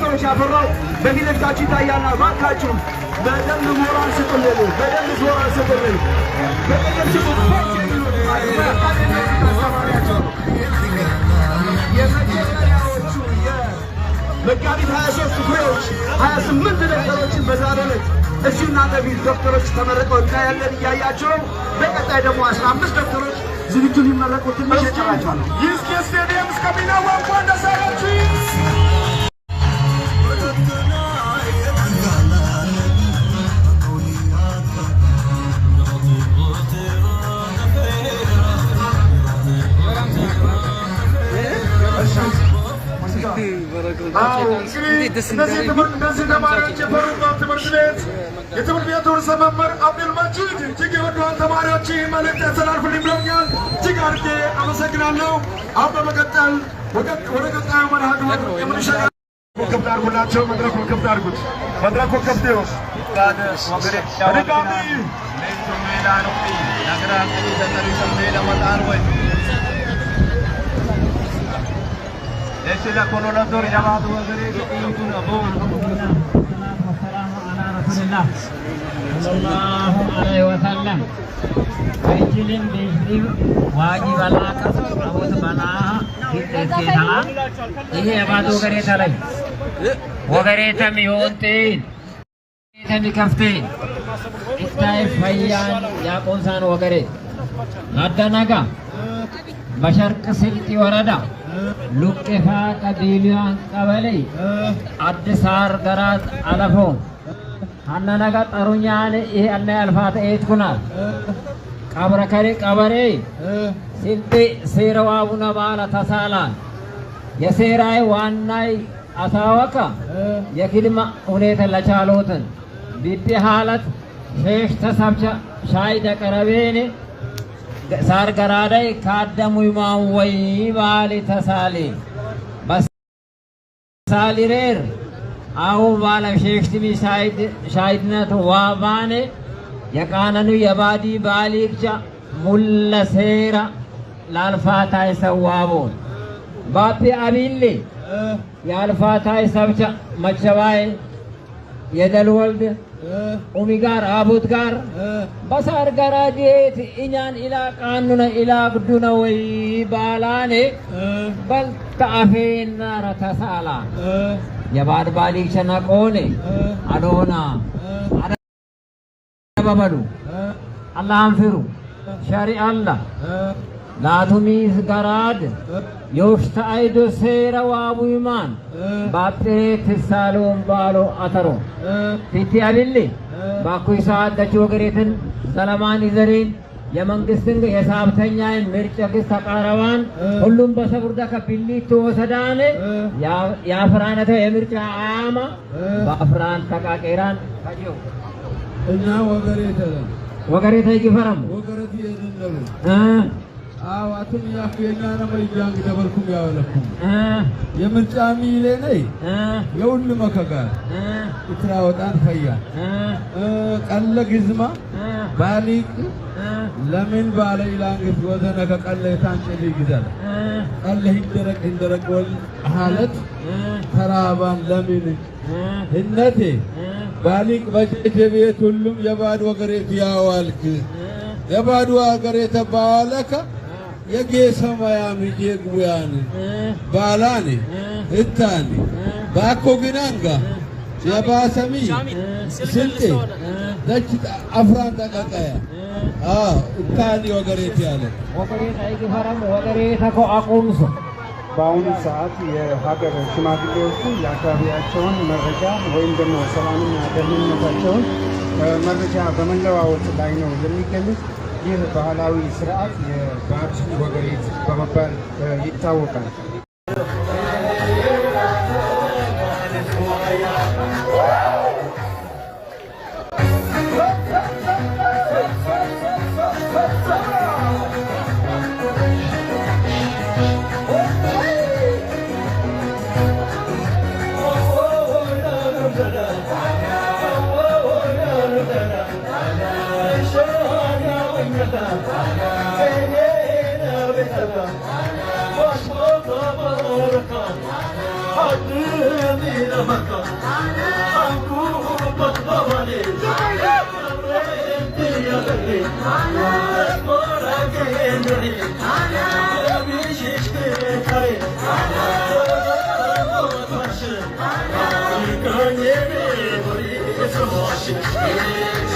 ዶክተሮች ያፈራው በፊትለፊታችሁ ይታያልና እባካችሁ በደንብ ሞራል ስጡልን፣ በደንብ ሞራል ስጡልን። በደንብ ስጡልን። የመጀመሪያዎቹ የመጋቢት 23 ፍሬዎች 28 ዶክተሮችን በዛሬው ዕለት እዚሁ እናንተ ፊት ዶክተሮች ተመርቀው እናያለን፣ እያያችሁ ነው። በቀጣይ ደግሞ 15 ዶክተሮች ዝግጁ ሊመረቁ ትንሽ ይቀራቸዋል። ይስኪ ስቴዲየም እስከሚናዋ እንኳን ደስ አላችሁ። እነዚህ ተማሪዎች የፈሩበት ትምህርት ቤት የትምህርት ቤቱ ርዕሰ መምህር አብዱልመጂድ እጅግ የወዷን ተማሪዎች መልእክት ያስተላልፉልኝ ብለውኛል። እጅግ አድርጌ አመሰግናለሁ። አሁን በመቀጠል ወደ ቀጣዩ መርሃ ግብር የምንሸጋገር ክፍት አድርጉላቸው። መድረኩን ክፍት አድርጉት። መድረኩን ክፍት ይሁን። በድጋሚ Ese la colorator llamado Rasulullah sallallahu alaihi wasallam Rijilin bisri wajib alakas Abut bana Hitte thala Ihe abadu gare thalai Wagare thami honteen Thami kafteen Ittae fayyan Yaaqonsan wagare Naddanaga Basharq silti warada Lukkefa qabiliyan qabale Addisar garat alafo Hannanaga tarunyane e anne alfat eet kunal Qabra kare qabare Silti serawabuna bala tasalan Yaserai wannai asawaka Yakilma uneta lachalotan Biddi halat Sheikh tasabcha Shaida karavene सार गराडे काड्डमु इमावई वाली थसाली बस साली रेर आओ वाला शेख्तिमी शायद न तो वाबाने यकाननु यबादी बालिकचा मुल्ला सेरा लालफाता सवाबो बापे अबिल्ले यालफाता सबचा मचवाए यदलवल्द Umigar abutgar basar garajet inyan ila kanuna ila guduna wai balane bal ta'afin nara tasala yabad balik chana kone adona babadu Allah amfiru shari Allah la tumiz garad yoshta aido sera wabu iman bate tisalum balo ataro Titi abilli baku isaat dachu garetin salaman izarin የመንግስትን የሳብተኛን ምርጫ ግስ ተቃራዋን ሁሉም በሰብርዳ ከቢሊቶ ወሰዳነ ያፍራነተ የምርጫ አማ በአፍራን ተቃቄራን ታዲው እና ወገሬተ ይፈረም ወገሬት ይደንደሩ አዋቱን ያፈየና ነው ይጃንግ ደበልኩም ያወለኩም የምርጫ ሚሌ ነይ የሁሉ መከጋ ኢትራወጣን ፈያ ቀለ ግዝማ ባሊቅ ለምን ባለ ኢላንግስ ወዘነ ከቀለ ታንጨሊ ይግዛል ቀለ ይደረቅ ወል ሐለት ተራባን ለምን ህነቴ ባሊቅ በጀጀ ቤት ሁሉም የባድ ወገሬት ያዋልክ የባድ ወገሬት ባዋለከ የጌሰማያ ሚጀግቡያን ባላኔ እታኔ ባኮ ግናንጋ የባሰሚ ስልጤ ደች አፍራን ተቀቀያ እታኔ ወገሬት ያለ ወገሬት አይገፈረም ወገሬት እኮ አቆምሱ በአሁኑ ሰዓት የሀገር ሽማግሌዎቹ የአካባቢያቸውን መረጃ ወይም ደግሞ ሰላምና ደህንነታቸውን መረጃ በመለዋወጥ ላይ ነው የሚገኙት። ይህ ባህላዊ ስርዓት የባድ ወገሬት በመባል ይታወቃል። Thank you.